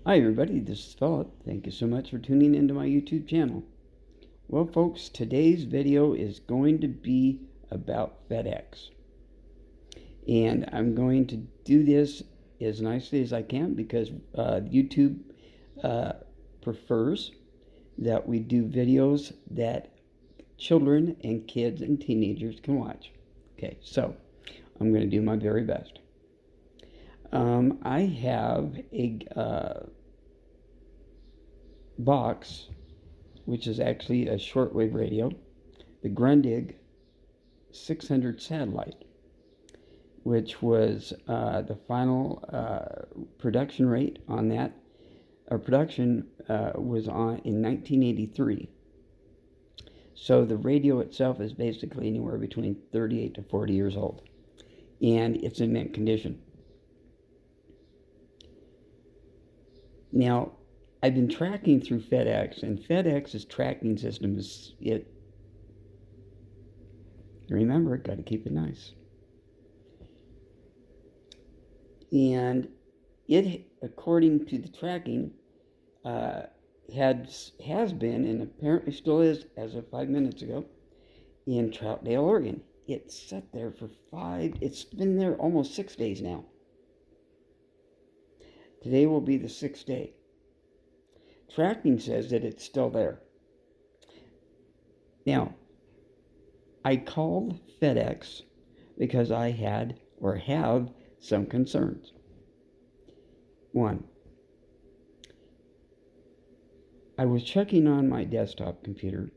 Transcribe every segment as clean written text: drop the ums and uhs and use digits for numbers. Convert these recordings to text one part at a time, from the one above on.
Hi everybody, this is Philip. Thank you so much for tuning into my YouTube channel. Well folks, today's video is going to be about FedEx. And I'm going to do this as nicely as I can because YouTube prefers that we do videos that children and kids and teenagers can watch. Okay, so I'm going to do my very best. I have a box, which is actually a shortwave radio, the Grundig 600 satellite, which was the final production rate on that. Our production was on in 1983. So the radio itself is basically anywhere between 38 to 40 years old, and it's in mint condition. Now, I've been tracking through FedEx, and FedEx's tracking system is remember, got to keep it nice. And it, according to the tracking, has been, and apparently still is, as of 5 minutes ago, in Troutdale, Oregon. It's sat there for it's been there almost 6 days now. Today will be the 6th day. Tracking says that it's still there. Now, I called FedEx because I had or have some concerns. One, I was checking on my desktop computer,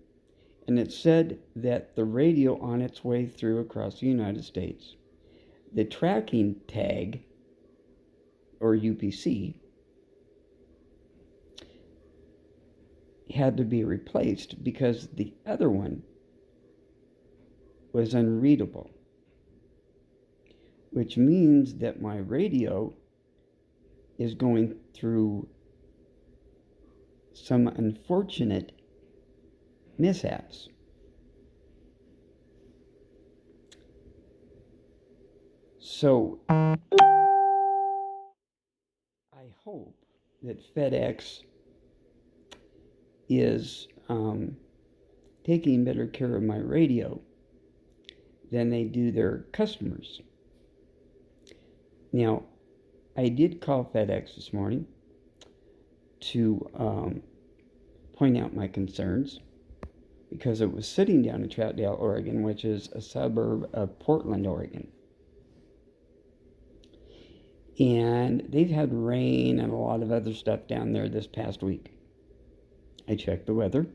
and it said that the radio on its way through across the United States, the tracking tag, or UPC, had to be replaced because the other one was unreadable, which means that my radio is going through some unfortunate mishaps. So I hope that FedEx is taking better care of my radio than they do their customers. Now, I did call FedEx this morning to point out my concerns because it was sitting down in Troutdale, Oregon, which is a suburb of Portland, Oregon. And they've had rain and a lot of other stuff down there this past week. I checked the weather,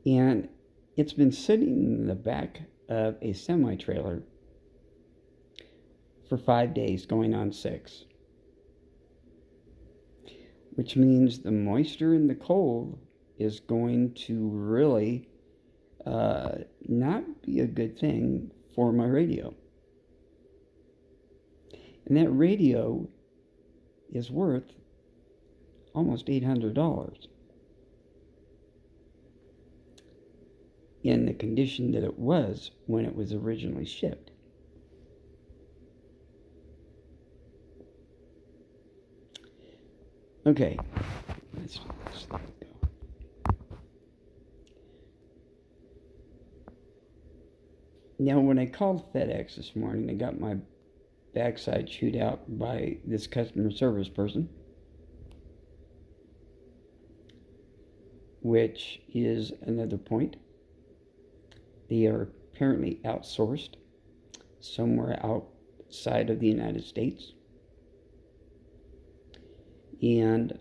and it's been sitting in the back of a semi-trailer for 5 days, going on 6. Which means the moisture and the cold is going to really not be a good thing for my radio. And that radio is worth almost $800 in the condition that it was when it was originally shipped. Okay, let's let it go. Now, when I called FedEx this morning, I got my backside chewed out by this customer service person, which is another point. They are apparently outsourced somewhere outside of the United States. And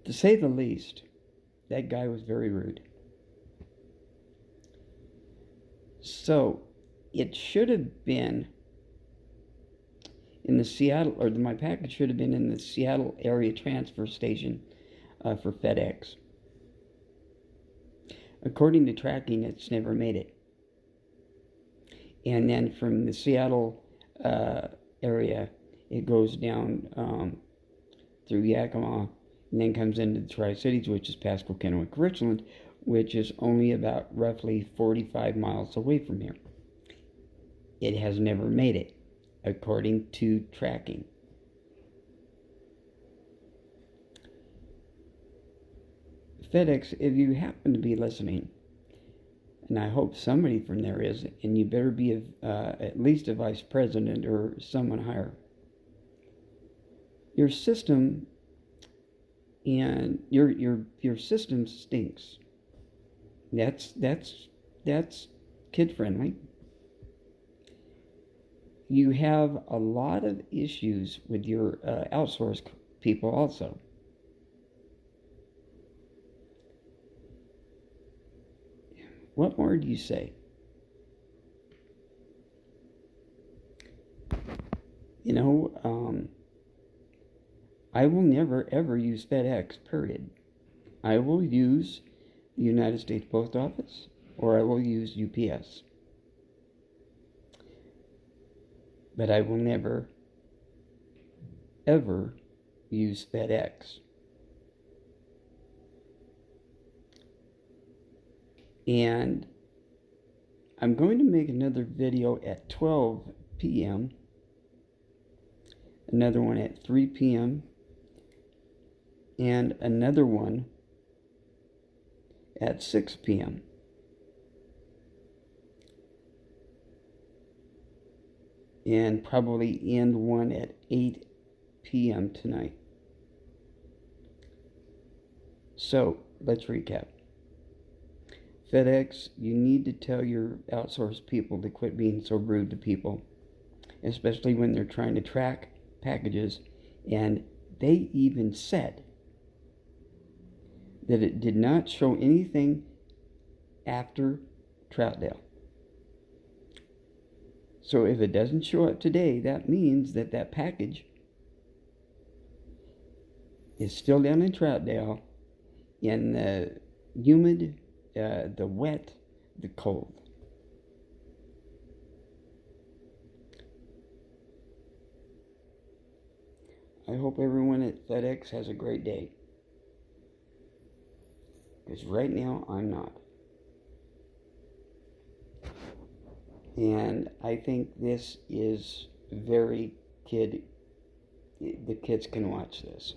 to say the least, that guy was very rude. So it should have been in the Seattle, or my package should have been in the Seattle area transfer station for FedEx. According to tracking, it's never made it. And then from the Seattle area, it goes down through Yakima and then comes into the Tri-Cities, which is Pasco, Kennewick, Richland, which is only about roughly 45 miles away from here. It has never made it. according to tracking. FedEx, if you happen to be listening, and I hope somebody from there is, and you better be at least a vice president or someone higher. Your system and your system stinks. That's kid friendly. You have a lot of issues with your outsourced people also. What more do you say? You know, I will never ever use FedEx, period. I will use the United States Post Office, or I will use UPS. But I will never ever use FedEx. And I'm going to make another video at 12 p.m., another one at 3 p.m., and another one at 6 p.m. And probably end one at 8 p.m. tonight. So, let's recap. FedEx, you need to tell your outsourced people to quit being so rude to people, especially when they're trying to track packages. And they even said that it did not show anything after Troutdale. So if it doesn't show up today, that means that that package is still down in Troutdale in the humid, the wet, the cold. I hope everyone at FedEx has a great day. Because right now, I'm not. And I think this is very the kids can watch this.